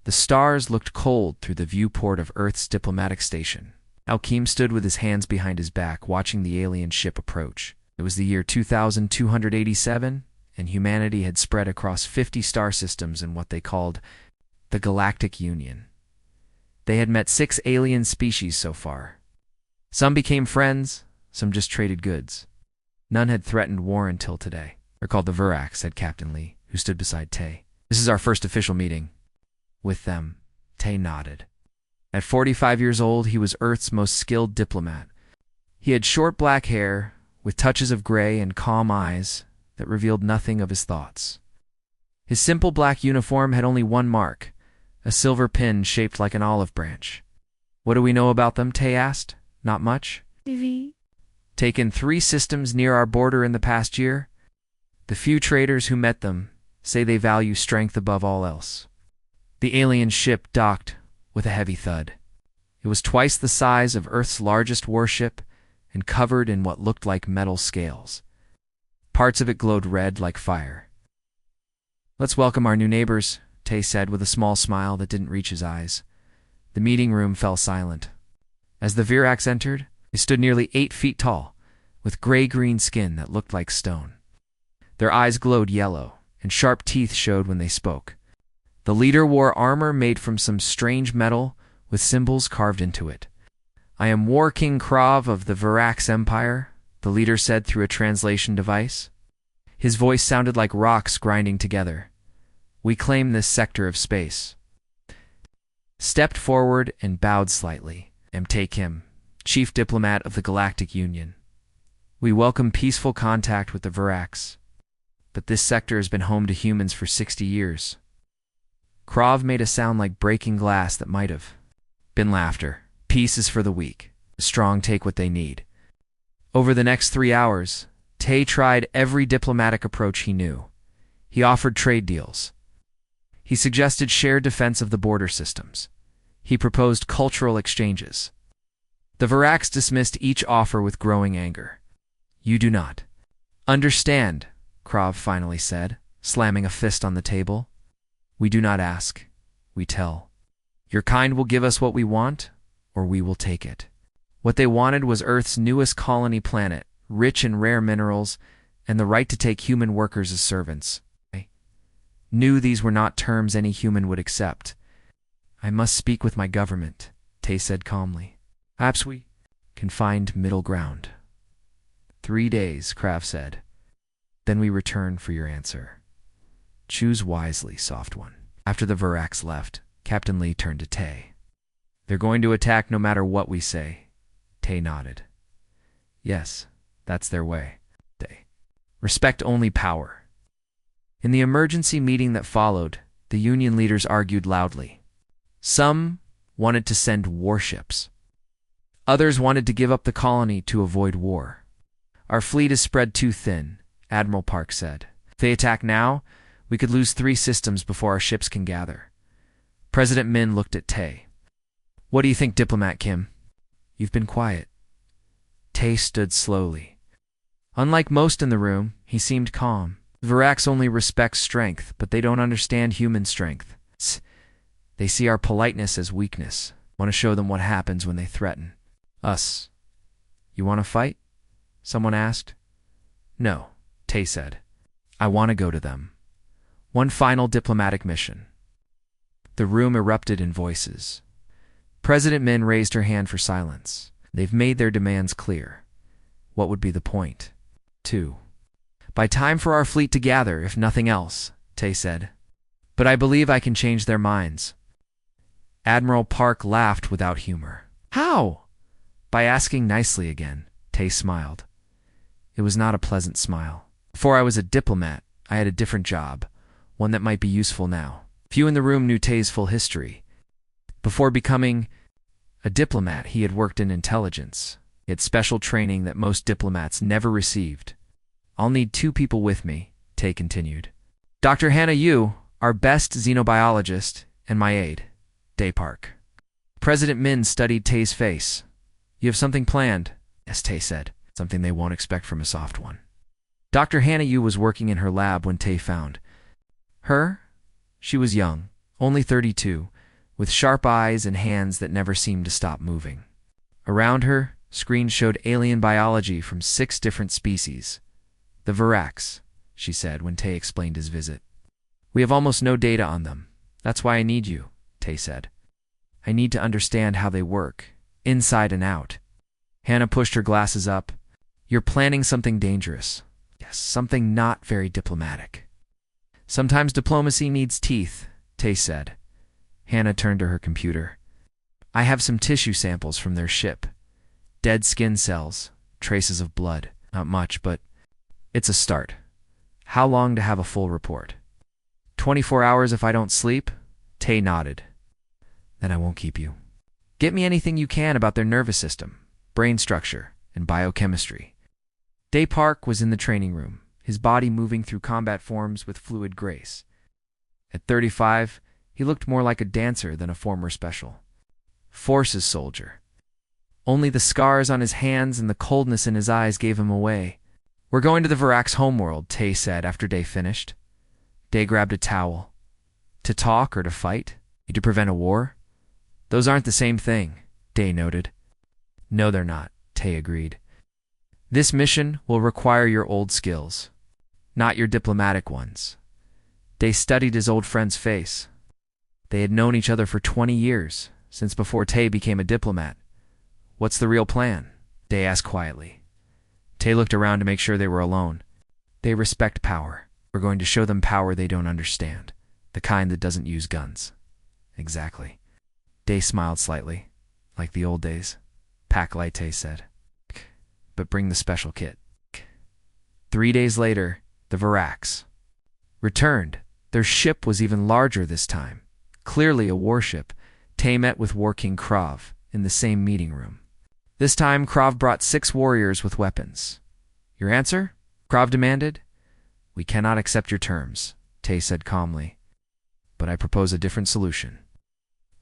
The stars looked cold through the viewport of Earth's diplomatic station. Alkeem stood with his hands behind his back, watching the alien ship approach. It was the year 2287, and humanity had spread across 50 star systems in what they called the Galactic Union. They had met 6 alien species so far. Some became friends, some just traded goods. None had threatened war until today. "They're called the Virax," said Captain Lee, who stood beside Tay. "This is our first official meeting with them." Tay nodded. At 45 years old, he was Earth's most skilled diplomat. He had short black hair, with touches of gray and calm eyes that revealed nothing of his thoughts. His simple black uniform had only one mark, a silver pin shaped like an olive branch. "What do we know about them?" Tay asked. "Not much." "Taken 3 systems near our border in the past year. The few traders who met them say they value strength above all else." The alien ship docked with a heavy thud. It was twice the size of Earth's largest warship and covered in what looked like metal scales. Parts of it glowed red like fire. "Let's welcome our new neighbors," Tay said with a small smile that didn't reach his eyes. The meeting room fell silent. As the Virax entered, they stood nearly 8 feet tall, with gray-green skin that looked like stone. Their eyes glowed yellow, and sharp teeth showed when they spoke. The leader wore armor made from some strange metal with symbols carved into it. "I am War King Krav of the Virax Empire," the leader said through a translation device. His voice sounded like rocks grinding together. "We claim this sector of space." Stepped forward and bowed slightly. "I'm Tay Kim, Chief Diplomat of the Galactic Union. We welcome peaceful contact with the Virax, but this sector has been home to humans for 60 years. Krav made a sound like breaking glass that might have been laughter. "Peace is for the weak. The strong take what they need." Over the next 3 hours, Tay tried every diplomatic approach he knew. He offered trade deals. He suggested shared defense of the border systems. He proposed cultural exchanges. The Virax dismissed each offer with growing anger. "You do not understand," Krav finally said, slamming a fist on the table. "We do not ask, we tell. Your kind will give us what we want, or we will take it." What they wanted was Earth's newest colony planet, rich in rare minerals, and the right to take human workers as servants. They knew these were not terms any human would accept. "I must speak with my government," Tay said calmly. "Perhaps we can find middle ground." 3 days, Krav said. "Then we return for your answer. Choose wisely, soft one." After the Virax left, Captain Lee turned to Tay. "They're going to attack no matter what we say." Tay nodded. "Yes, that's their way. They respect only power." In the emergency meeting that followed, the Union leaders argued loudly. Some wanted to send warships. Others wanted to give up the colony to avoid war. "Our fleet is spread too thin," Admiral Park said. "If they attack now, we could lose 3 systems before our ships can gather." President Min looked at Tay. "What do you think, Diplomat Kim?" "You've been quiet." Tay stood slowly. Unlike most in the room, he seemed calm. Virax only respects strength, but they don't understand human strength. They see our politeness as weakness. Want to show them what happens when they threaten us. "You want to fight?" someone asked. "No," Tay said. "I want to go to them. One final diplomatic mission." The room erupted in voices. President Min raised her hand for silence. "They've made their demands clear. What would be the point?" 2. "By time for our fleet to gather, if nothing else," Tay said. "But I believe I can change their minds." Admiral Park laughed without humor. "How?" "By asking nicely again," Tay smiled. It was not a pleasant smile. "Before I was a diplomat, I had a different job, one that might be useful now." Few in the room knew Tay's full history. Before becoming a diplomat, he had worked in intelligence. He had special training that most diplomats never received. "I'll need 2 people with me," Tay continued. "Dr. Hannah Yu, our best xenobiologist, and my aide, Day Park." President Min studied Tay's face. "You have something planned?" "Yes," Tay said. "Something they won't expect from a soft one." Dr. Hannah Yu was working in her lab when Tay found her. She was young, only 32, with sharp eyes and hands that never seemed to stop moving. Around her, screens showed alien biology from 6 different species. The Virax, she said when Tay explained his visit. We have almost no data on them. That's why I need you, Tay said. I need to understand how they work, inside and out. Hannah pushed her glasses up. You're planning something dangerous. Yes, something not very diplomatic. Sometimes diplomacy needs teeth, Tay said. Hannah turned to her computer. I have some tissue samples from their ship. Dead skin cells, traces of blood. Not much, but it's a start. How long to have a full report? 24 hours if I don't sleep? Tay nodded. Then I won't keep you. Get me anything you can about their nervous system, brain structure, and biochemistry. Day Park was in the training room, his body moving through combat forms with fluid grace. At 35, he looked more like a dancer than a former special forces soldier. Only the scars on his hands and the coldness in his eyes gave him away. We're going to the Virax homeworld, Tay said after Day finished. Day grabbed a towel. To talk or to fight? To prevent a war? Those aren't the same thing, Day noted. No, they're not, Tay agreed. This mission will require your old skills, not your diplomatic ones. Day studied his old friend's face. They had known each other for 20 years, since before Tay became a diplomat. What's the real plan? Day asked quietly. Tay looked around to make sure they were alone. They respect power. We're going to show them power they don't understand, the kind that doesn't use guns. Exactly. Day smiled slightly, like the old days. Pack light, Tay said. But bring the special kit. 3 days later, the Virax returned. Their ship was even larger this time. Clearly a warship. Tay met with War King Krav in the same meeting room. This time, Krav brought 6 warriors with weapons. Your answer? Krav demanded. We cannot accept your terms, Tay said calmly. But I propose a different solution.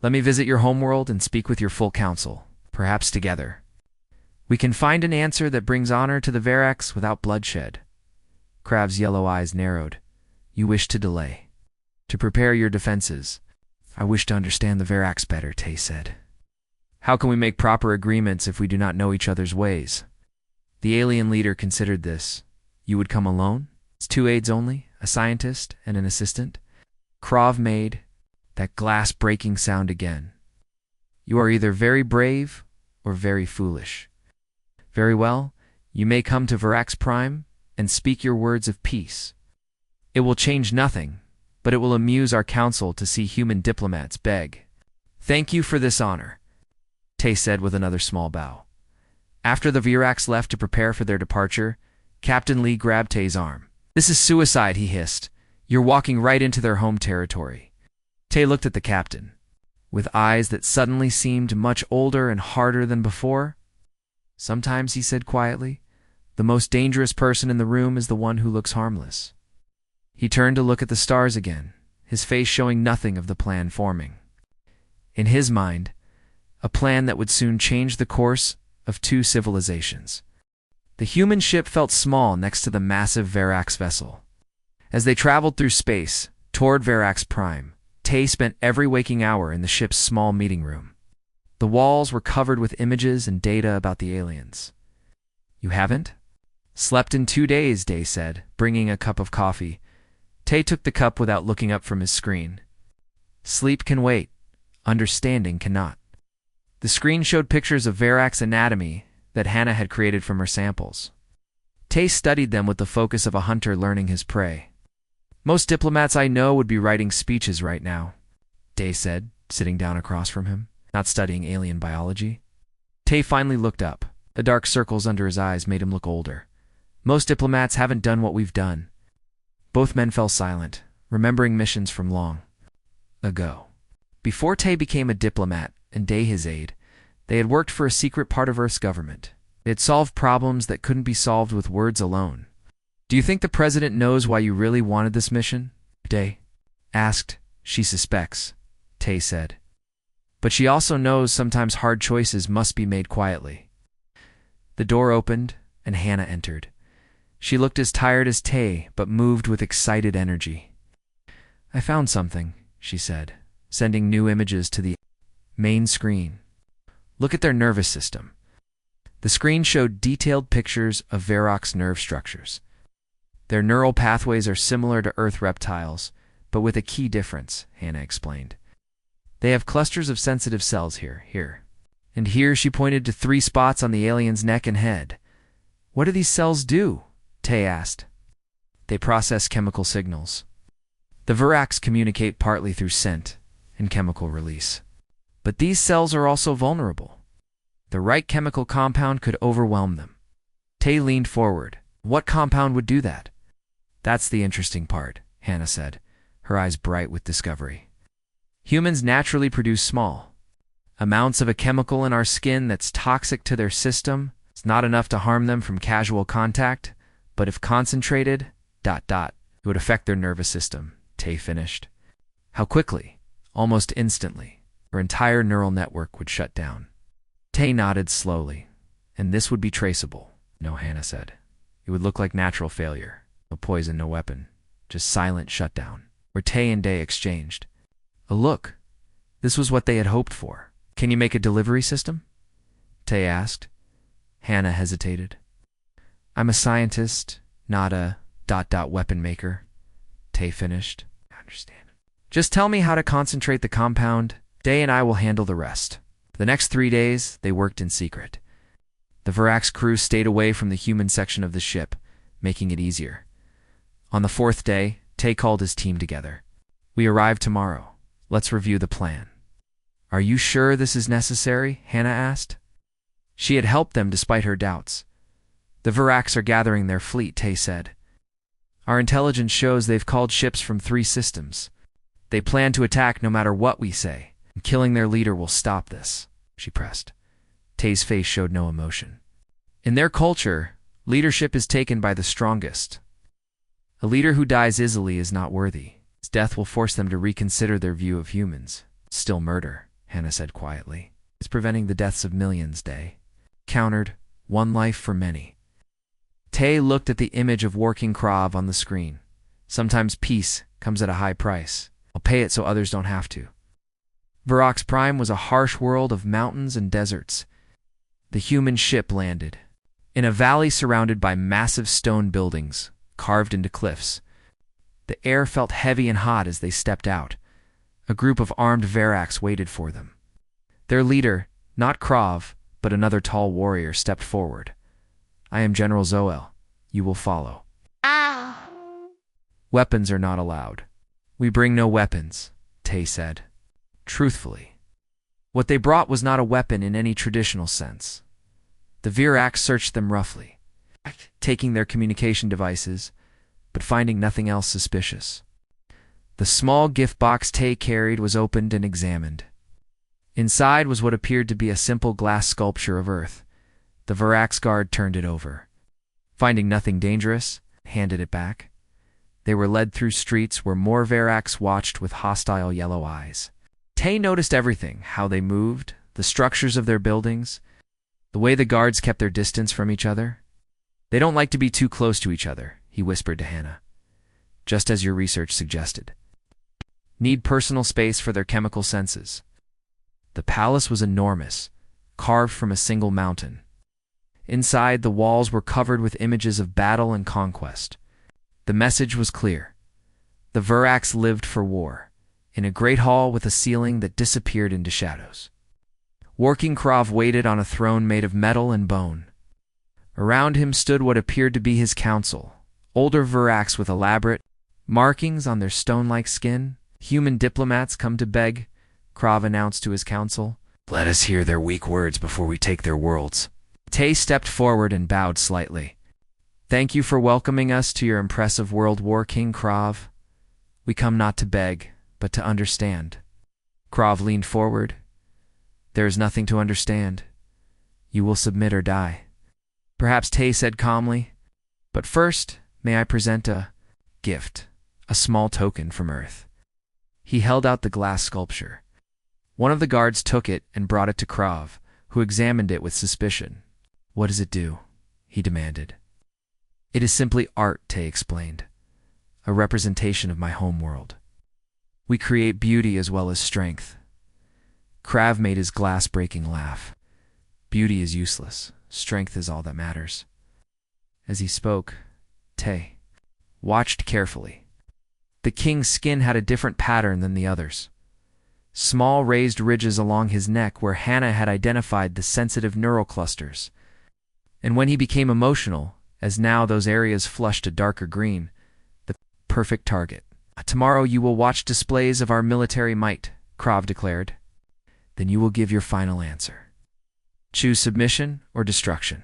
Let me visit your homeworld and speak with your full council, perhaps together. We can find an answer that brings honor to the Virax without bloodshed. Krav's yellow eyes narrowed. You wish to delay. To prepare your defenses. I wish to understand the Virax better, Tay said. How can we make proper agreements if we do not know each other's ways? The alien leader considered this. You would come alone? It's 2 aides only, a scientist and an assistant. Krav made that glass-breaking sound again. You are either very brave or very foolish. Very well, you may come to Virax Prime and speak your words of peace. It will change nothing, but it will amuse our council to see human diplomats beg. Thank you for this honor, Tay said with another small bow. After the Virax left to prepare for their departure, Captain Lee grabbed Tay's arm. This is suicide, he hissed. You're walking right into their home territory. Tay looked at the captain, with eyes that suddenly seemed much older and harder than before. Sometimes, he said quietly, the most dangerous person in the room is the one who looks harmless. He turned to look at the stars again, his face showing nothing of the plan forming. In his mind, a plan that would soon change the course of 2 civilizations. The human ship felt small next to the massive Virax vessel. As they traveled through space, toward Virax Prime, Tay spent every waking hour in the ship's small meeting room. The walls were covered with images and data about the aliens. You haven't? Slept in 2 days, Day said, bringing a cup of coffee. Tay took the cup without looking up from his screen. Sleep can wait. Understanding cannot. The screen showed pictures of Virax anatomy that Hannah had created from her samples. Tay studied them with the focus of a hunter learning his prey. Most diplomats I know would be writing speeches right now, Day said, sitting down across from him, not studying alien biology. Tay finally looked up. The dark circles under his eyes made him look older. Most diplomats haven't done what we've done. Both men fell silent, remembering missions from long ago. Before Tay became a diplomat and Day his aide, they had worked for a secret part of Earth's government. They had solved problems that couldn't be solved with words alone. Do you think the president knows why you really wanted this mission? Day asked. She suspects, Tay said. But she also knows sometimes hard choices must be made quietly. The door opened, and Hannah entered. She looked as tired as Tay, but moved with excited energy. I found something, she said, sending new images to the main screen. Look at their nervous system. The screen showed detailed pictures of Varrock's nerve structures. Their neural pathways are similar to Earth reptiles, but with a key difference, Hannah explained. They have clusters of sensitive cells here. And here she pointed to 3 spots on the alien's neck and head. What do these cells do? Tay asked. They process chemical signals. The Varrocs communicate partly through scent and chemical release. But these cells are also vulnerable. The right chemical compound could overwhelm them. Tay leaned forward. What compound would do that? That's the interesting part, Hannah said, her eyes bright with discovery. Humans naturally produce small amounts of a chemical in our skin that's toxic to their system. It's not enough to harm them from casual contact, but if concentrated, it would affect their nervous system, Tay finished. How quickly? Almost instantly. Her entire neural network would shut down. Tay nodded slowly. And this would be traceable. No, Hannah said. It would look like natural failure. No poison, no weapon. Just silent shutdown. Where Tay and Day exchanged a look. This was what they had hoped for. Can you make a delivery system? Tay asked. Hannah hesitated. I'm a scientist, not a ... weapon maker. Tay finished. I understand. Just tell me how to concentrate the compound. Day and I will handle the rest. For the next 3 days, they worked in secret. The Varrock's crew stayed away from the human section of the ship, making it easier. On the 4th day, Tay called his team together. We arrive tomorrow. Let's review the plan. Are you sure this is necessary? Hannah asked. She had helped them despite her doubts. The Varrocs are gathering their fleet, Tay said. Our intelligence shows they've called ships from 3 systems. They plan to attack no matter what we say, and killing their leader will stop this, she pressed. Tay's face showed no emotion. In their culture, leadership is taken by the strongest. A leader who dies easily is not worthy. His death will force them to reconsider their view of humans. Still murder, Hannah said quietly. It's preventing the deaths of millions, Day. Countered, 1 life for many. Tay looked at the image of working Krav on the screen. Sometimes peace comes at a high price. I'll pay it so others don't have to. Varrock's Prime was a harsh world of mountains and deserts. The human ship landed in a valley surrounded by massive stone buildings, carved into cliffs. The air felt heavy and hot as they stepped out. A group of armed Varrocs waited for them. Their leader, not Krav, but another tall warrior, stepped forward. I am General Zoel. You will follow. Weapons are not allowed. We bring no weapons, Tay said. Truthfully. What they brought was not a weapon in any traditional sense. The Varrocs searched them roughly, taking their communication devices, but finding nothing else suspicious. The small gift box Tay carried was opened and examined. Inside was what appeared to be a simple glass sculpture of Earth. The Varrocs guard turned it over. Finding nothing dangerous, handed it back. They were led through streets where more Varrocs watched with hostile yellow eyes. Tay noticed everything, how they moved, the structures of their buildings, the way the guards kept their distance from each other. They don't like to be too close to each other, he whispered to Hannah. Just as your research suggested. Need personal space for their chemical senses. The palace was enormous, carved from a single mountain. Inside, the walls were covered with images of battle and conquest. The message was clear. The Varrocs lived for war, in a great hall with a ceiling that disappeared into shadows. Working Krav waited on a throne made of metal and bone. Around him stood what appeared to be his council, older Varrocs with elaborate markings on their stone-like skin. Human diplomats come to beg, Krav announced to his council. Let us hear their weak words before we take their worlds. Tay stepped forward and bowed slightly. Thank you for welcoming us to your impressive world, War King Krav. We come not to beg, but to understand. Krav leaned forward. There is nothing to understand. You will submit or die. Perhaps Tay said calmly. But first, may I present a gift, a small token from Earth. He held out the glass sculpture. One of the guards took it and brought it to Krav, who examined it with suspicion. What does it do? He demanded. It is simply art, Tay explained. A representation of my home world. We create beauty as well as strength. Krav made his glass-breaking laugh. Beauty is useless. Strength is all that matters. As he spoke, Tay watched carefully. The king's skin had a different pattern than the others. Small raised ridges along his neck where Hannah had identified the sensitive neural clusters. And when he became emotional, as now those areas flushed a darker green, the perfect target. Tomorrow you will watch displays of our military might, Krav declared. Then you will give your final answer. Choose submission or destruction.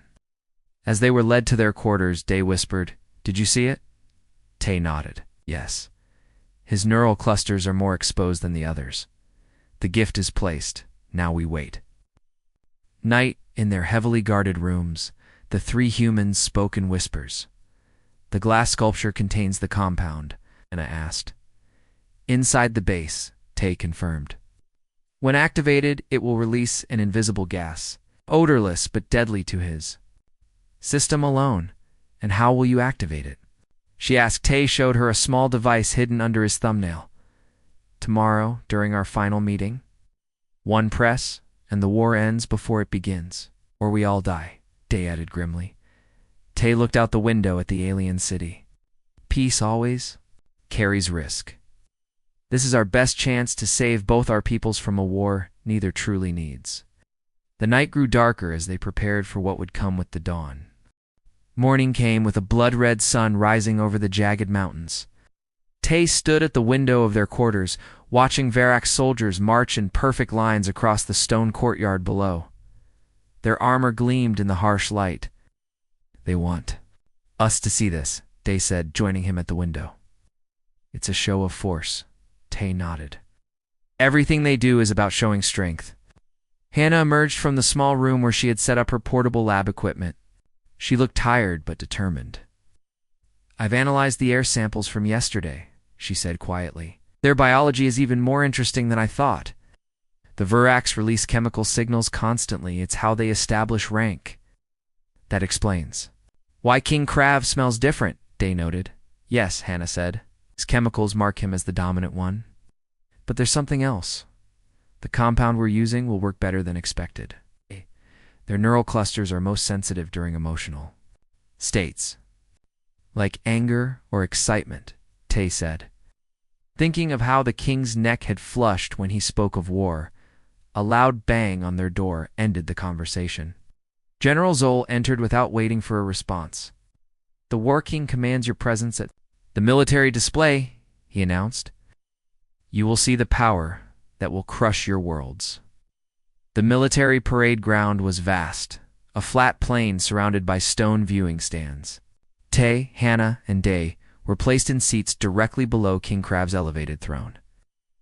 As they were led to their quarters, Day whispered, "Did you see it?" Tay nodded. Yes. His neural clusters are more exposed than the others. The gift is placed. Now we wait. Night, in their heavily guarded rooms, the three humans spoke in whispers. The glass sculpture contains the compound, Anna asked. Inside the base, Tay confirmed. When activated, it will release an invisible gas, odorless but deadly to his system alone. And how will you activate it? She asked. Tay showed her a small device hidden under his thumbnail. Tomorrow, during our final meeting, one press, and the war ends before it begins, or we all die, Day added grimly. Tay looked out the window at the alien city. Peace always carries risk. This is our best chance to save both our peoples from a war neither truly needs. The night grew darker as they prepared for what would come with the dawn. Morning came with a blood-red sun rising over the jagged mountains. Tay stood at the window of their quarters, watching Varak's soldiers march in perfect lines across the stone courtyard below. Their armor gleamed in the harsh light. They want us to see this, Day said, joining him at the window. It's a show of force, Tay nodded. Everything they do is about showing strength. Hannah emerged from the small room where she had set up her portable lab equipment. She looked tired but determined. I've analyzed the air samples from yesterday, she said quietly. Their biology is even more interesting than I thought. The Vraks release chemical signals constantly. It's how they establish rank. That explains why King Krav smells different, Day noted. Yes, Hannah said. His chemicals mark him as the dominant one. But there's something else. The compound we're using will work better than expected. Their neural clusters are most sensitive during emotional states, like anger or excitement, Tay said. Thinking of how the king's neck had flushed when he spoke of war, a loud bang on their door ended the conversation. General Zoll entered without waiting for a response. The War King commands your presence at the military display, he announced. You will see the power that will crush your worlds. The military parade ground was vast, a flat plain surrounded by stone viewing stands. Tay, Hannah, and Day were placed in seats directly below King Krav's elevated throne.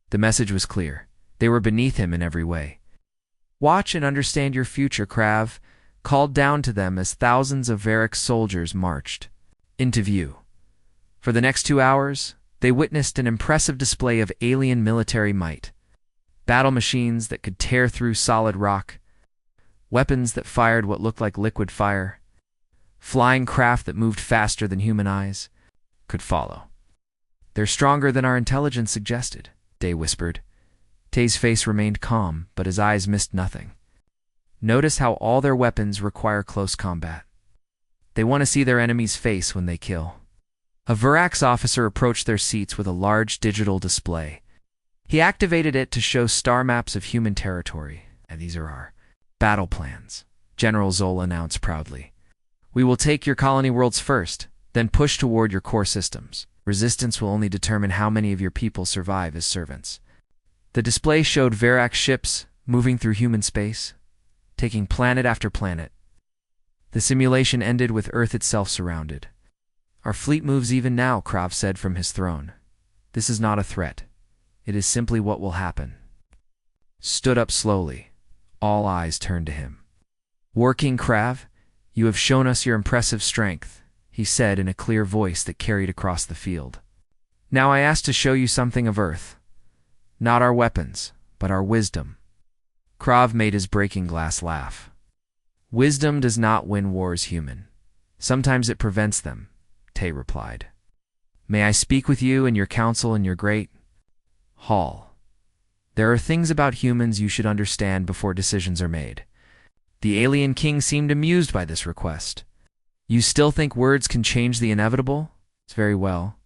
The message was clear. They were beneath him in every way. Watch and understand your future, Krav called down to them as thousands of Varak's soldiers marched into view. For the next 2 hours, they witnessed an impressive display of alien military might. Battle machines that could tear through solid rock, weapons that fired what looked like liquid fire, flying craft that moved faster than human eyes could follow. They're stronger than our intelligence suggested, Day whispered. Tay's face remained calm, but his eyes missed nothing. Notice how all their weapons require close combat. They want to see their enemy's face when they kill. A Varak's officer approached their seats with a large digital display. He activated it to show star maps of human territory, and these are our battle plans, General Zoll announced proudly. We will take your colony worlds first, then push toward your core systems. Resistance will only determine how many of your people survive as servants. The display showed Varak ships moving through human space, taking planet after planet. The simulation ended with Earth itself surrounded. Our fleet moves even now, Krav said from his throne. This is not a threat. It is simply what will happen. Stood up slowly. All eyes turned to him. War King Krav, you have shown us your impressive strength, he said in a clear voice that carried across the field. Now I ask to show you something of Earth. Not our weapons, but our wisdom. Krav made his breaking glass laugh. Wisdom does not win wars, human. Sometimes it prevents them, Tay replied. May I speak with you and your council and your great Hall. There are things about humans you should understand before decisions are made. The alien king seemed amused by this request. You still think words can change the inevitable? It's very well.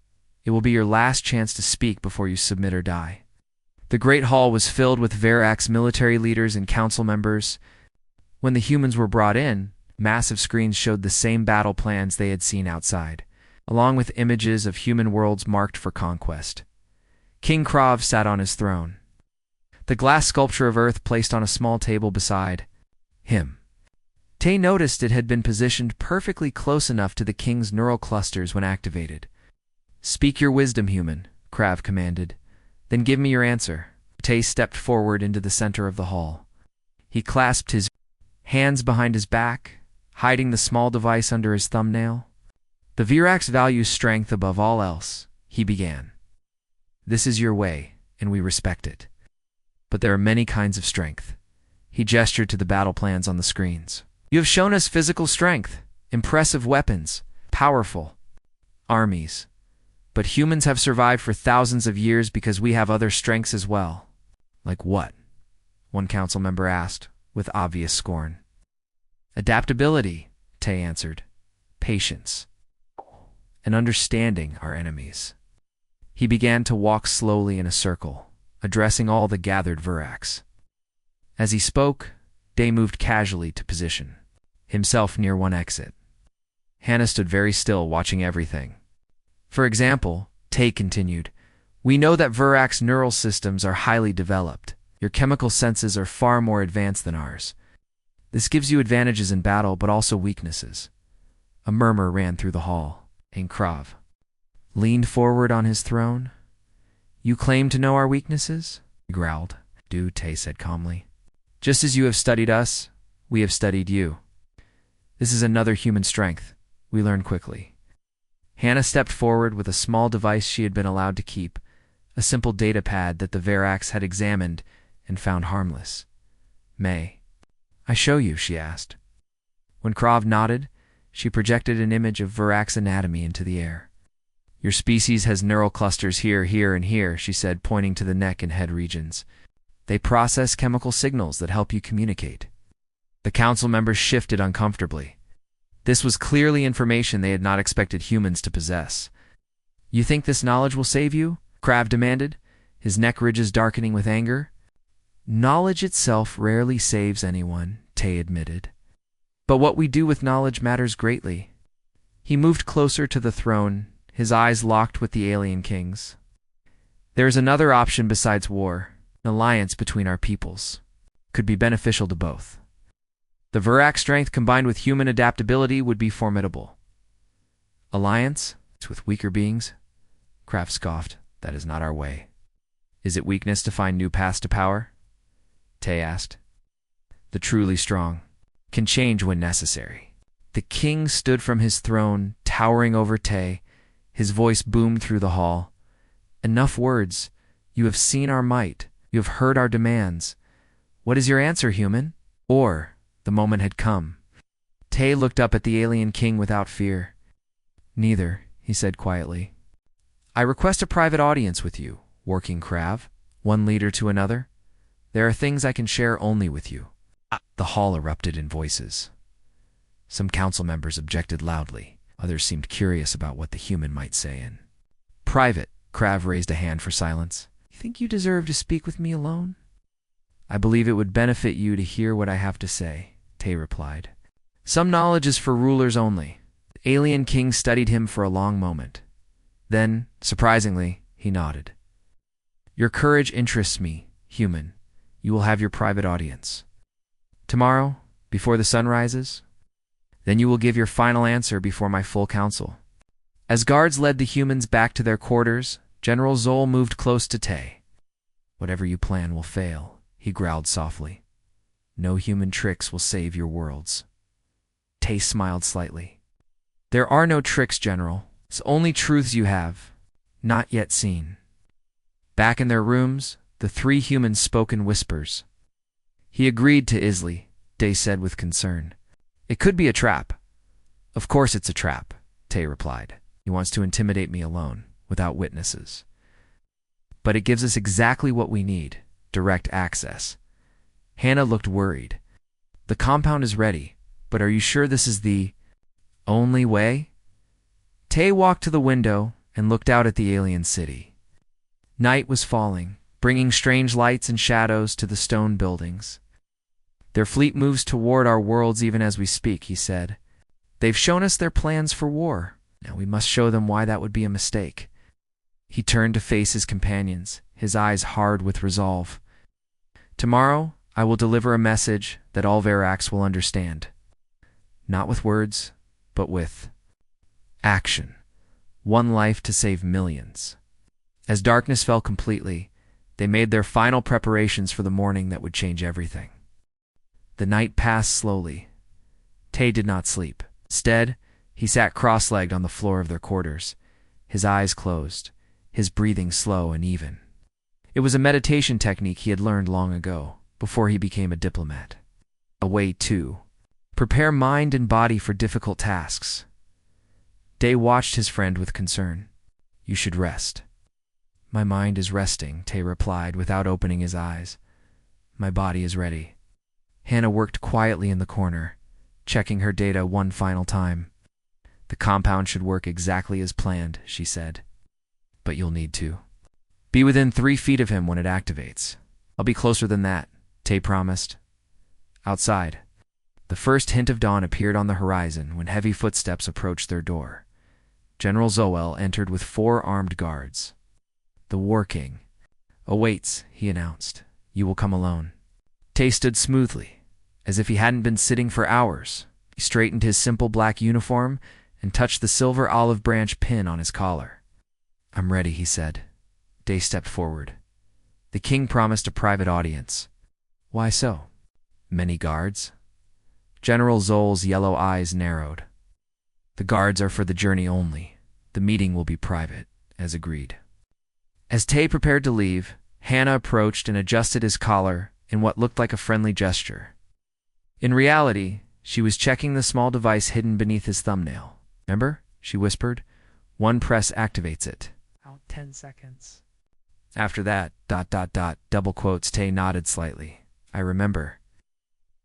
It will be your last chance to speak before you submit or die. The great hall was filled with Verac's military leaders and council members. When the humans were brought in, massive screens showed the same battle plans they had seen outside, along with images of human worlds marked for conquest. King Krav sat on his throne, the glass sculpture of Earth placed on a small table beside him. Tay noticed it had been positioned perfectly close enough to the king's neural clusters when activated. "Speak your wisdom, human," Krav commanded. "Then give me your answer." Tay stepped forward into the center of the hall. He clasped his hands behind his back, hiding the small device under his thumbnail. "The Virax values strength above all else," he began. "This is your way, and we respect it. But there are many kinds of strength." He gestured to the battle plans on the screens. "You have shown us physical strength, impressive weapons, powerful armies. But humans have survived for thousands of years because we have other strengths as well." "Like what?" one council member asked, with obvious scorn. "Adaptability," Tay answered. "Patience. And understanding our enemies." He began to walk slowly in a circle, addressing all the gathered Virax. As he spoke, Day moved casually to position himself near one exit. Hannah stood very still, watching everything. "For example," Tay continued, "we know that Virax neural systems are highly developed. Your chemical senses are far more advanced than ours. This gives you advantages in battle, but also weaknesses." A murmur ran through the hall, and Krav leaned forward on his throne. "You claim to know our weaknesses?" he growled. "Do," Tay said calmly. "Just as you have studied us, we have studied you. This is another human strength. We learn quickly." Hannah stepped forward with a small device she had been allowed to keep, a simple data pad that the Virax had examined and found harmless. "May I show you?" she asked. When Krav nodded, she projected an image of Virax anatomy into the air. "Your species has neural clusters here, here, and here," she said, pointing to the neck and head regions. "They process chemical signals that help you communicate." The council members shifted uncomfortably. This was clearly information they had not expected humans to possess. "You think this knowledge will save you?" Krav demanded, his neck ridges darkening with anger. "Knowledge itself rarely saves anyone," Tay admitted. "But what we do with knowledge matters greatly." He moved closer to the throne, his eyes locked with the alien kings. "There is another option besides war. An alliance between our peoples could be beneficial to both. The Virax strength combined with human adaptability would be formidable." "Alliance? With weaker beings?" Kraft scoffed. "That is not our way." "Is it weakness to find new paths to power?" Tay asked. "The truly strong can change when necessary." The king stood from his throne, towering over Tay. His voice boomed through the hall. "Enough words. You have seen our might. You have heard our demands. What is your answer, human?" Or the moment had come. Tay looked up at the alien king without fear. "Neither," he said quietly. "I request a private audience with you, Working Krav," one leader to another. "There are things I can share only with you." The hall erupted in voices. Some council members objected loudly. Others seemed curious about what the human might say in private. Krav raised a hand for silence. "You think you deserve to speak with me alone?" "I believe it would benefit you to hear what I have to say," Tay replied. "Some knowledge is for rulers only." The alien king studied him for a long moment. Then, surprisingly, he nodded. "Your courage interests me, human. You will have your private audience tomorrow, before the sun rises. Then you will give your final answer before my full council." As guards led the humans back to their quarters, General Zol moved close to Tay. "Whatever you plan will fail," he growled softly. "No human tricks will save your worlds." Tay smiled slightly. "There are no tricks, General. It's only truths you have not yet seen." Back in their rooms, the three humans spoke in whispers. "He agreed to Isley," Tay said with concern. "It could be a trap." "Of course it's a trap," Tay replied. "He wants to intimidate me alone, without witnesses." but it gives us exactly what we need: direct access. Hannah looked worried. The compound is ready, but are you sure this is the only way? Tay walked to the window and looked out at the alien city. Night was falling, bringing strange lights and shadows to the stone buildings. Their fleet moves toward our worlds even as we speak, he said. They've shown us their plans for war. Now we must show them why that would be a mistake. He turned to face his companions, his eyes hard with resolve. Tomorrow, I will deliver a message that all Verax will understand. Not with words, but with action. One life to save millions. As darkness fell completely, they made their final preparations for the morning that would change everything. The night passed slowly. Tay did not sleep. Instead, he sat cross-legged on the floor of their quarters, his eyes closed, his breathing slow and even. It was a meditation technique he had learned long ago, before he became a diplomat. A way to prepare mind and body for difficult tasks. Day watched his friend with concern. You should rest. My mind is resting, Tay replied without opening his eyes. My body is ready. Hannah worked quietly in the corner, checking her data one final time. The compound should work exactly as planned, she said. But you'll need to be within 3 feet of him when it activates. I'll be closer than that, Tay promised. Outside, the first hint of dawn appeared on the horizon when heavy footsteps approached their door. General Zoel entered with 4 armed guards. The War King awaits, he announced. You will come alone. Tay stood smoothly, as if he hadn't been sitting for hours. He straightened his simple black uniform and touched the silver olive branch pin on his collar. I'm ready, he said. Day stepped forward. The king promised a private audience. Why so? Many guards? General Zoel's yellow eyes narrowed. The guards are for the journey only. The meeting will be private, as agreed. As Tay prepared to leave, Hannah approached and adjusted his collar in what looked like a friendly gesture. In reality, she was checking the small device hidden beneath his thumbnail. Remember? She whispered. One press activates it. Out 10 seconds. After that, ... double quotes, Tay nodded slightly. I remember.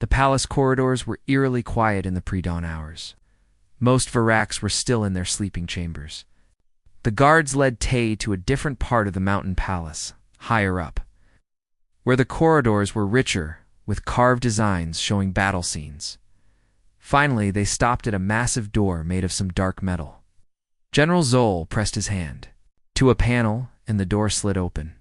The palace corridors were eerily quiet in the pre-dawn hours. Most Verax were still in their sleeping chambers. The guards led Tay to a different part of the mountain palace, higher up, where the corridors were richer, with carved designs showing battle scenes. Finally, they stopped at a massive door made of some dark metal. General Zoel pressed his hand to a panel, and the door slid open.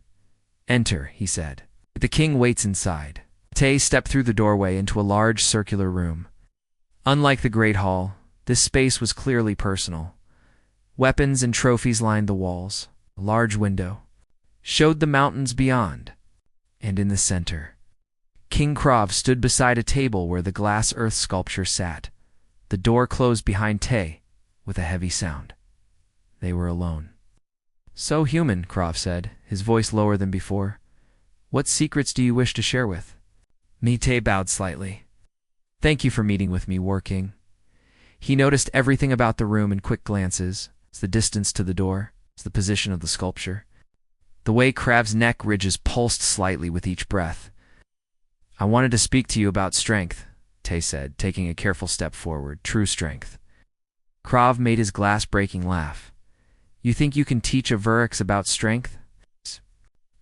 Enter, he said. The king waits inside. Tay stepped through the doorway into a large circular room. Unlike the Great Hall, this space was clearly personal. Weapons and trophies lined the walls. A large window showed the mountains beyond. And in the center, King Krav stood beside a table where the glass earth sculpture sat. The door closed behind Tay with a heavy sound. They were alone. So human, Krav said, his voice lower than before. What secrets do you wish to share with me? Tay bowed slightly. Thank you for meeting with me, War King. He noticed everything about the room in quick glances. The distance to the door, the position of the sculpture, the way Krav's neck ridges pulsed slightly with each breath. I wanted to speak to you about strength, Tay said, taking a careful step forward. True strength. Krav made his glass-breaking laugh. You think you can teach a Verax about strength?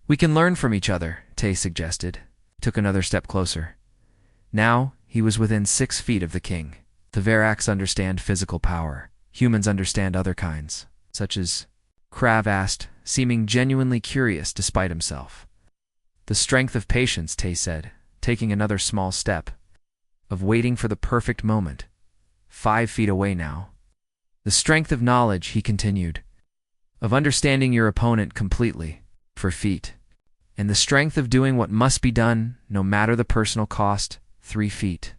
We can learn from each other, Tay suggested. Took another step closer. Now, he was within 6 feet of the king. The Verax understand physical power. Humans understand other kinds, such as Krav asked, seeming genuinely curious despite himself. The strength of patience, Tay said, taking another small step, of waiting for the perfect moment. 5 feet away now. The strength of knowledge, he continued, of understanding your opponent completely, 4 feet. And the strength of doing what must be done, no matter the personal cost, 3 feet.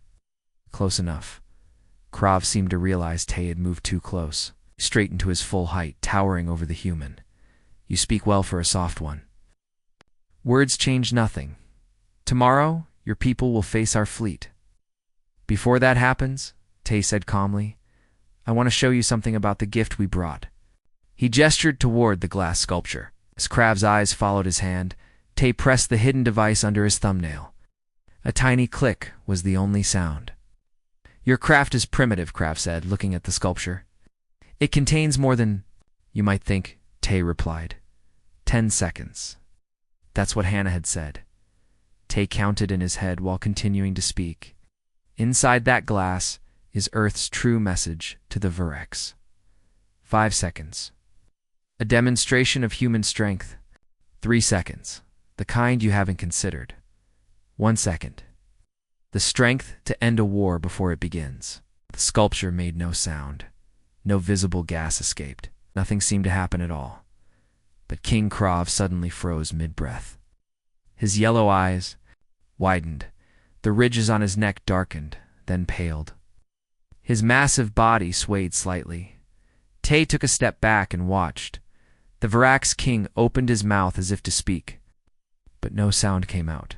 Close enough. Krav seemed to realize Tay had moved too close, straightened to his full height, towering over the human. You speak well for a soft one. Words change nothing. Tomorrow, your people will face our fleet. Before that happens, Tay said calmly, I want to show you something about the gift we brought. He gestured toward the glass sculpture. As Krav's eyes followed his hand, Tay pressed the hidden device under his thumbnail. A tiny click was the only sound. Your craft is primitive, Krav said, looking at the sculpture. It contains more than you might think, Tay replied. 10 seconds. That's what Hannah had said. Tay counted in his head while continuing to speak. Inside that glass is Earth's true message to the Voreks. 5 seconds. A demonstration of human strength. 3 seconds. The kind you haven't considered. 1 second. The strength to end a war before it begins. The sculpture made no sound. No visible gas escaped. Nothing seemed to happen at all. But King Krav suddenly froze mid-breath. His yellow eyes widened. The ridges on his neck darkened, then paled. His massive body swayed slightly. Tay took a step back and watched. The Voreks king opened his mouth as if to speak, but no sound came out.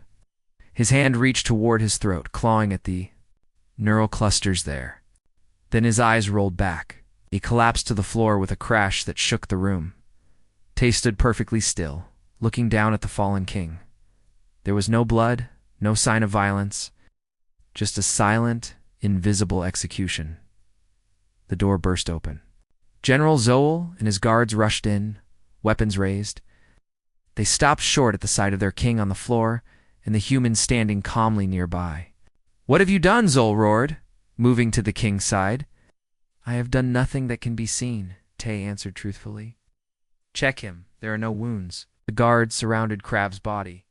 His hand reached toward his throat, clawing at the neural clusters there. Then his eyes rolled back. He collapsed to the floor with a crash that shook the room. Tay stood perfectly still, looking down at the fallen king. There was no blood, no sign of violence, just a silent, invisible execution. The door burst open. General Zoel and his guards rushed in, weapons raised. They stopped short at the sight of their king on the floor and the humans standing calmly nearby. "What have you done?" Zoel roared, moving to the king's side. "I have done nothing that can be seen," Tay answered truthfully. "Check him. There are no wounds." The guards surrounded Krav's body.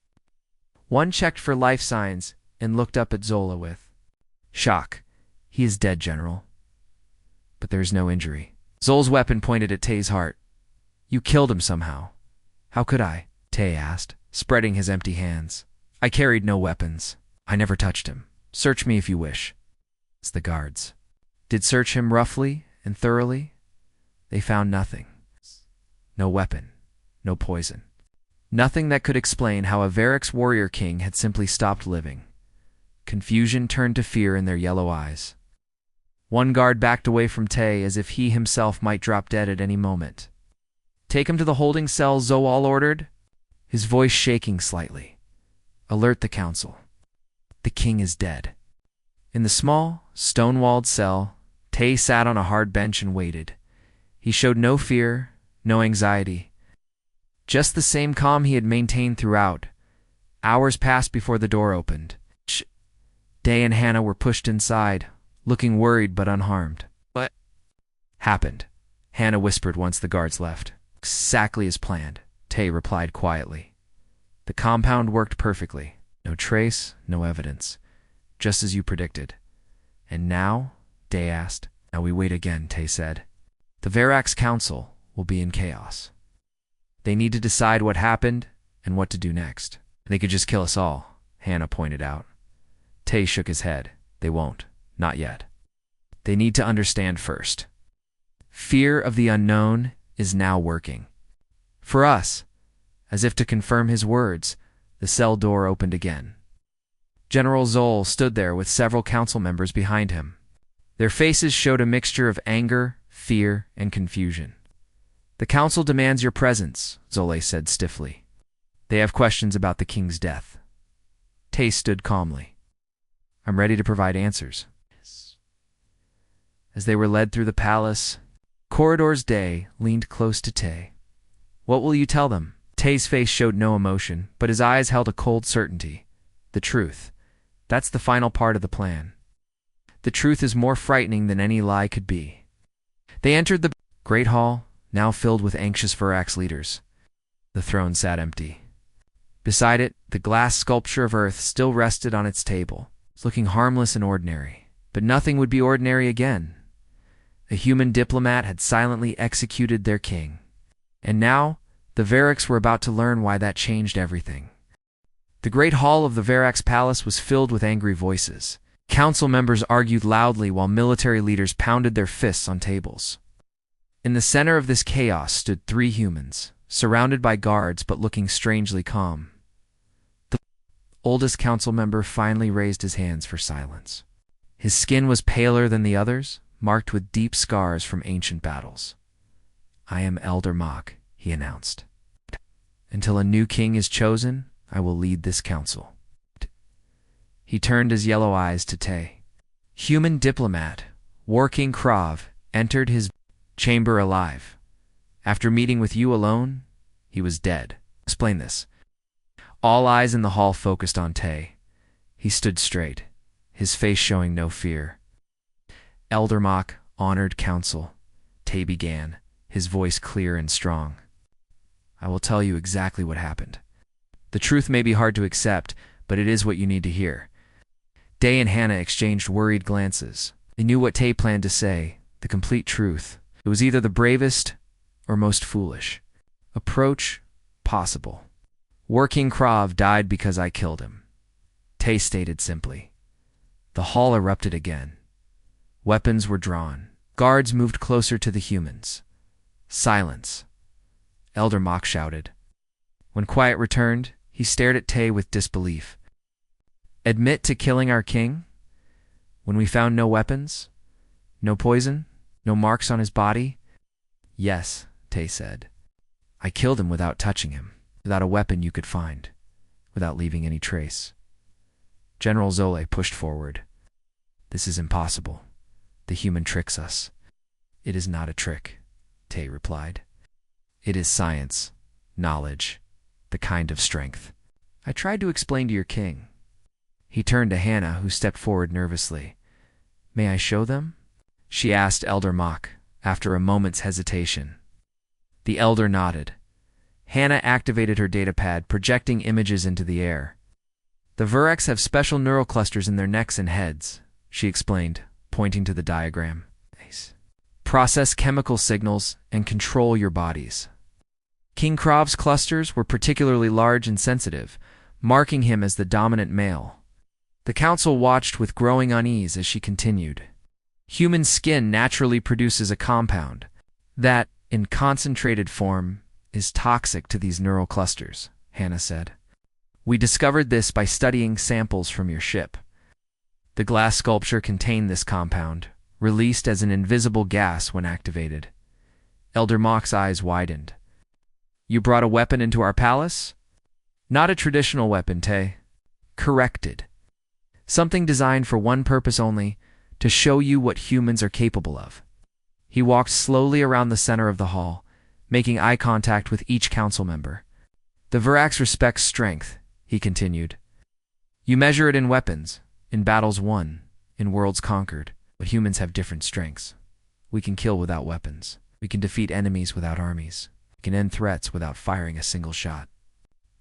One checked for life signs and looked up at Zola with shock. "He is dead, General." "But there is no injury." Zol's weapon pointed at Tay's heart. "You killed him somehow." "How could I?" Tay asked, spreading his empty hands. "I carried no weapons. I never touched him. Search me if you wish." It's the guards did search him roughly and thoroughly. They found nothing. No weapon, no poison. Nothing that could explain how a Voreks warrior king had simply stopped living. Confusion turned to fear in their yellow eyes. One guard backed away from Tay as if he himself might drop dead at any moment. "Take him to the holding cell," Zoal ordered, his voice shaking slightly. "Alert the council. The king is dead." In the small, stone-walled cell, Tay sat on a hard bench and waited. He showed no fear, no anxiety. Just the same calm he had maintained throughout. Hours passed before the door opened. Day and Hannah were pushed inside, looking worried but unharmed. "What happened?" Hannah whispered once the guards left. "Exactly as planned," Tay replied quietly. "The compound worked perfectly. No trace, no evidence. Just as you predicted." "And now?" Day asked. "Now we wait again," Tay said. "The Voreks Council will be in chaos. They need to decide what happened and what to do next." "They could just kill us all," Hannah pointed out. Tay shook his head. "They won't. Not yet. They need to understand first. Fear of the unknown is now working. For us." As if to confirm his words, the cell door opened again. General Zoel stood there with several council members behind him. Their faces showed a mixture of anger, fear, and confusion. "The council demands your presence," Zole said stiffly. "They have questions about the king's death." Tay stood calmly. "I'm ready to provide answers." As they were led through the palace corridors, Day leaned close to Tay. "What will you tell them?" Tay's face showed no emotion, but his eyes held a cold certainty. "The truth. That's the final part of the plan. The truth is more frightening than any lie could be." They entered the great hall, now filled with anxious Voreks leaders. The throne sat empty. Beside it, the glass sculpture of Earth still rested on its table, looking harmless and ordinary. But nothing would be ordinary again. A human diplomat had silently executed their king. And now, the Voreks were about to learn why that changed everything. The great hall of the Voreks palace was filled with angry voices. Council members argued loudly while military leaders pounded their fists on tables. In the center of this chaos stood 3 humans, surrounded by guards but looking strangely calm. The oldest council member finally raised his hands for silence. His skin was paler than the others, marked with deep scars from ancient battles. "I am Elder Mock," he announced. Until a new king is chosen, I will lead this council. He turned his yellow eyes to Tay. Human diplomat, War King Krav, entered his chamber alive. After meeting with you alone, he was dead. Explain this. All eyes in the hall focused on Tay. He stood straight, his face showing no fear. Elder Mock, honored council, Tay began, his voice clear and strong. I will tell you exactly what happened. The truth may be hard to accept, but it is what you need to hear. Day and Hannah exchanged worried glances. They knew what Tay planned to say, the complete truth. It was either the bravest or most foolish. Approach possible. War King Krav died because I killed him. Tay stated simply. The hall erupted again. Weapons were drawn. Guards moved closer to the humans. Silence. Elder Mock shouted. When quiet returned, he stared at Tay with disbelief. Admit to killing our king? When we found no weapons? No poison? No marks on his body? Yes, Tay said. I killed him without touching him, without a weapon you could find, without leaving any trace. General Zole pushed forward. This is impossible. The human tricks us. It is not a trick, Tay replied. It is science, knowledge, the kind of strength. I tried to explain to your king. He turned to Hannah, who stepped forward nervously. May I show them? She asked Elder Mock, after a moment's hesitation. The elder nodded. Hannah activated her datapad, projecting images into the air. The Verrex have special neural clusters in their necks and heads, she explained, pointing to the diagram. Process chemical signals and control your bodies. King Krav's clusters were particularly large and sensitive, marking him as the dominant male. The council watched with growing unease as she continued. Human skin naturally produces a compound that, in concentrated form, is toxic to these neural clusters, Hannah said. We discovered this by studying samples from your ship. The glass sculpture contained this compound, released as an invisible gas when activated. Elder Mock's eyes widened. You brought a weapon into our palace? Not a traditional weapon, Tay. Corrected. Something designed for one purpose only, to show you what humans are capable of. He walked slowly around the center of the hall, making eye contact with each council member. The Verax respects strength, he continued. You measure it in weapons, in battles won, in worlds conquered, but humans have different strengths. We can kill without weapons. We can defeat enemies without armies. We can end threats without firing a single shot.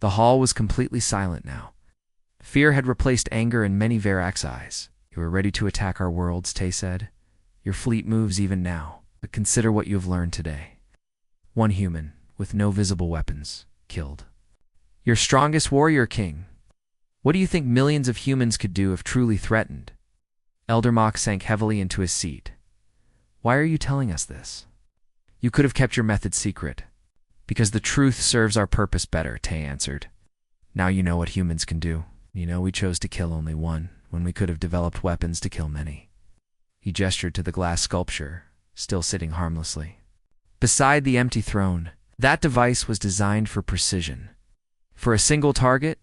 The hall was completely silent now. Fear had replaced anger in many Verax eyes. You are ready to attack our worlds, Tay said. Your fleet moves even now, but consider what you have learned today. One human, with no visible weapons, killed. Your strongest warrior king. What do you think millions of humans could do if truly threatened? Elder Mock sank heavily into his seat. Why are you telling us this? You could have kept your method secret. Because the truth serves our purpose better, Tay answered. Now you know what humans can do. You know we chose to kill only one, when we could have developed weapons to kill many. He gestured to the glass sculpture, still sitting harmlessly. Beside the empty throne, that device was designed for precision. For a single target,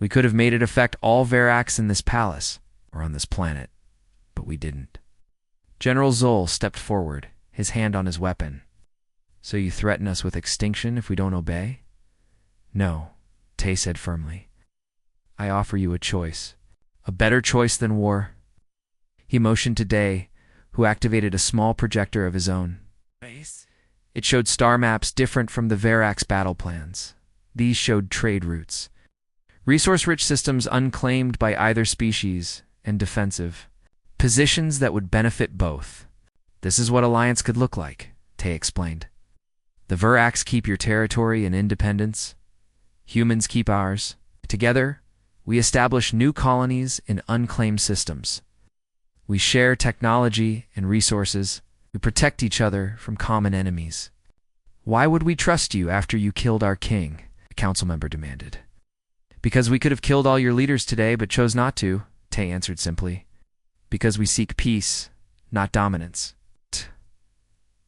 we could have made it affect all Verax in this palace, or on this planet, but we didn't. General Zol stepped forward, his hand on his weapon. So you threaten us with extinction if we don't obey? No, Tay said firmly. I offer you a choice. A better choice than war. He motioned to Day, who activated a small projector of his own. It showed star maps different from the Verax battle plans. These showed trade routes. Resource-rich systems unclaimed by either species, and defensive. Positions that would benefit both. This is what alliance could look like, Tay explained. The Verax keep your territory and independence. Humans keep ours. Together, we establish new colonies in unclaimed systems. We share technology and resources. We protect each other from common enemies. Why would we trust you after you killed our king? A council member demanded. Because we could have killed all your leaders today but chose not to, Tay answered simply. Because we seek peace, not dominance.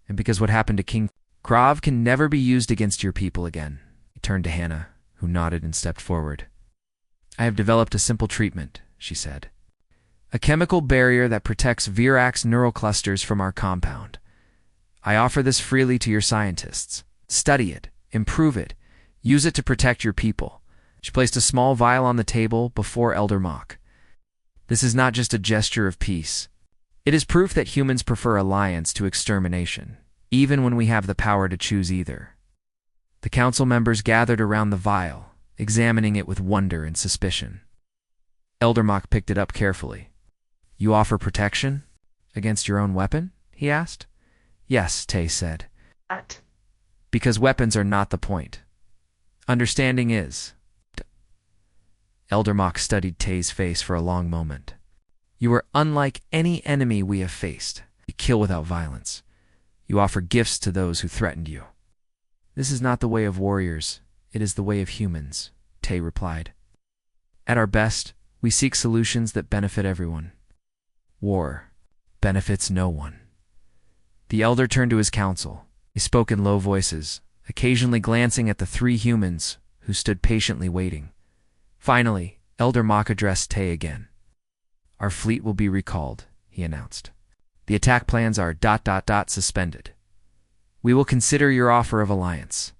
And because what happened to King Krav can never be used against your people again. turned to Hannah, who nodded and stepped forward. I have developed a simple treatment, she said. A chemical barrier that protects Virax neural clusters from our compound. I offer this freely to your scientists. Study it, improve it, use it to protect your people. She placed a small vial on the table before Elder Mock. This is not just a gesture of peace. It is proof that humans prefer alliance to extermination, even when we have the power to choose either. The council members gathered around the vial, examining it with wonder and suspicion. Elder Mock picked it up carefully. You offer protection? Against your own weapon? He asked. Yes, Tay said. What? Because weapons are not the point. Understanding is. Elder Mock studied Tay's face for a long moment. You are unlike any enemy we have faced. You kill without violence. You offer gifts to those who threatened you. This is not the way of warriors. It is the way of humans, Tay replied. At our best, we seek solutions that benefit everyone. War benefits no one. The elder turned to his council. He spoke in low voices, occasionally glancing at the three humans who stood patiently waiting. Finally, Elder Mock addressed Tay again. Our fleet will be recalled, he announced. The attack plans are ... suspended. We will consider your offer of alliance.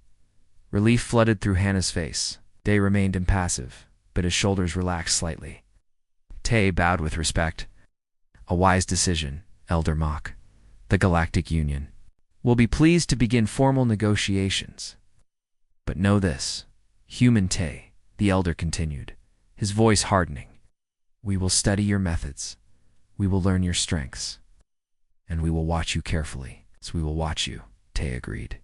Relief flooded through Hannah's face. Tay remained impassive, but his shoulders relaxed slightly. Tay bowed with respect. A wise decision, Elder Mock. The Galactic Union will be pleased to begin formal negotiations. But know this, human Tay, the elder continued, his voice hardening. We will study your methods. We will learn your strengths. And we will watch you carefully. So we will watch you, Tay agreed.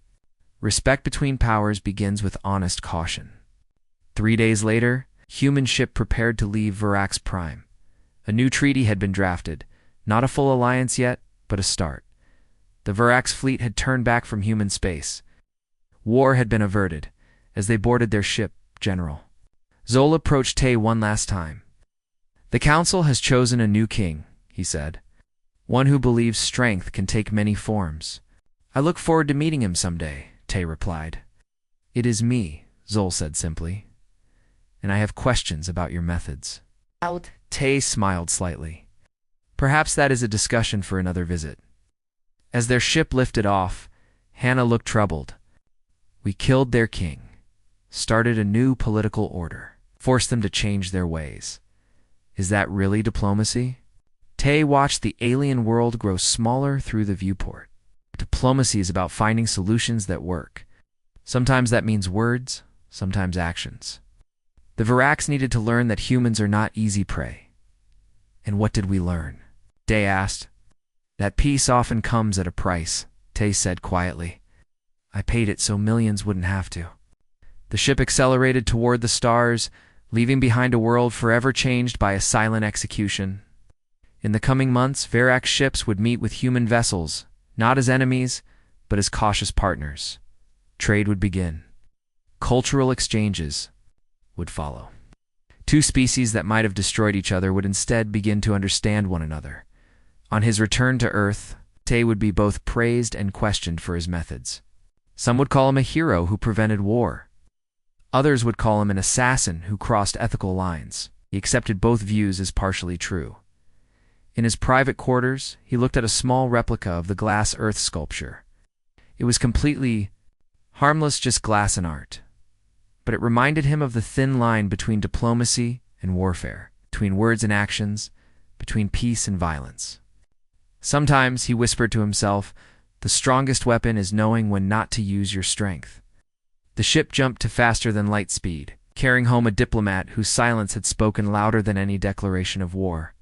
Respect between powers begins with honest caution. 3 days later, human ship prepared to leave Virax Prime. A new treaty had been drafted, not a full alliance yet, but a start. The Virax fleet had turned back from human space. War had been averted. As they boarded their ship, General Zol approached Tay one last time. The council has chosen a new king, he said. One who believes strength can take many forms. I look forward to meeting him someday, Tay replied. It is me, Zol said simply. And I have questions about your methods. Out. Tay smiled slightly. Perhaps that is a discussion for another visit. As their ship lifted off, Hannah looked troubled. We killed their king, started a new political order, forced them to change their ways. Is that really diplomacy? Tay watched the alien world grow smaller through the viewport. Diplomacy is about finding solutions that work. Sometimes that means words, sometimes actions. The Virax needed to learn that humans are not easy prey. And what did we learn? Tay asked. That peace often comes at a price, Tay said quietly. I paid it so millions wouldn't have to. The ship accelerated toward the stars, leaving behind a world forever changed by a silent execution. In the coming months, Virax ships would meet with human vessels, not as enemies, but as cautious partners. Trade would begin. Cultural exchanges would follow. Two species that might have destroyed each other would instead begin to understand one another. On his return to Earth, Tay would be both praised and questioned for his methods. Some would call him a hero who prevented war. Others would call him an assassin who crossed ethical lines. He accepted both views as partially true. In his private quarters, he looked at a small replica of the glass Earth sculpture. It was completely harmless, just glass and art. But it reminded him of the thin line between diplomacy and warfare, between words and actions, between peace and violence. Sometimes, he whispered to himself, the strongest weapon is knowing when not to use your strength. The ship jumped to faster than light speed, carrying home a diplomat whose silence had spoken louder than any declaration of war.